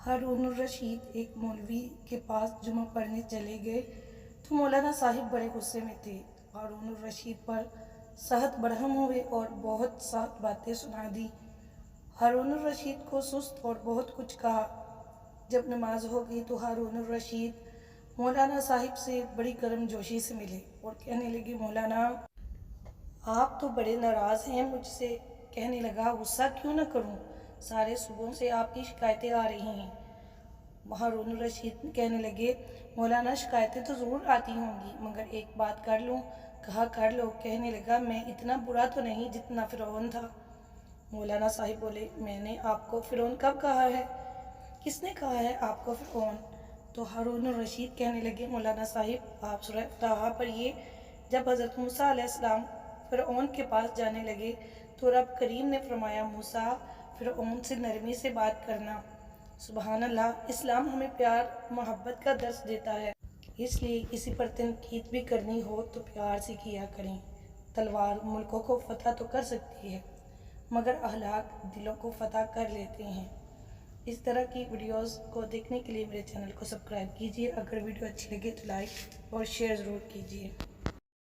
ہارون الرشید ایک مولوی کے پاس جمعہ پڑھنے چلے گئے تو مولانا صاحب بڑے غصے میں تھے۔ ہارون الرشید پر سخت برہم ہوئے اور بہت سخت باتیں سنا دی۔ ہارون الرشید کو سست اور بہت کچھ کہا۔ جب نماز ہو گئی تو ہارون الرشید مولانا صاحب سے بڑی گرم جوشی سے ملے اور کہنے لگے، مولانا آپ تو بڑے ناراض ہیں مجھ سے۔ کہنے لگا، غصہ کیوں نہ کروں، سارے صوبوں سے آپ کی شکایتیں آ رہی ہیں۔ ہارون الرشید کہنے لگے، مولانا شکایتیں تو ضرور آتی ہوں گی، مگر ایک بات کر لوں۔ کہا، کر لو۔ کہنے لگا، میں اتنا برا تو نہیں جتنا فرعون تھا۔ مولانا صاحب بولے، میں نے آپ کو فرعون کب کہا ہے؟ کس نے کہا ہے آپ کو فرعون؟ تو ہارون الرشید کہنے لگے، مولانا صاحب آپ سورہ طٰہٰ پڑھیے، جب حضرت موسیٰ علیہ السلام فرعون کے پاس جانے لگے تو رب کریم نے فرمایا، موسیٰ فرعون سے نرمی سے بات کرنا۔ سبحان اللہ، اسلام ہمیں پیار محبت کا درس دیتا ہے، اس لیے کسی پر تنقید بھی کرنی ہو تو پیار سے کیا کریں۔ تلوار ملکوں کو فتح تو کر سکتی ہے مگر اخلاق دلوں کو فتح کر لیتے ہیں۔ اس طرح کی ویڈیوز کو دیکھنے کے لیے میرے چینل کو سبسکرائب کیجیے۔ اگر ویڈیو اچھی لگے تو لائک اور شیئر ضرور کیجیے۔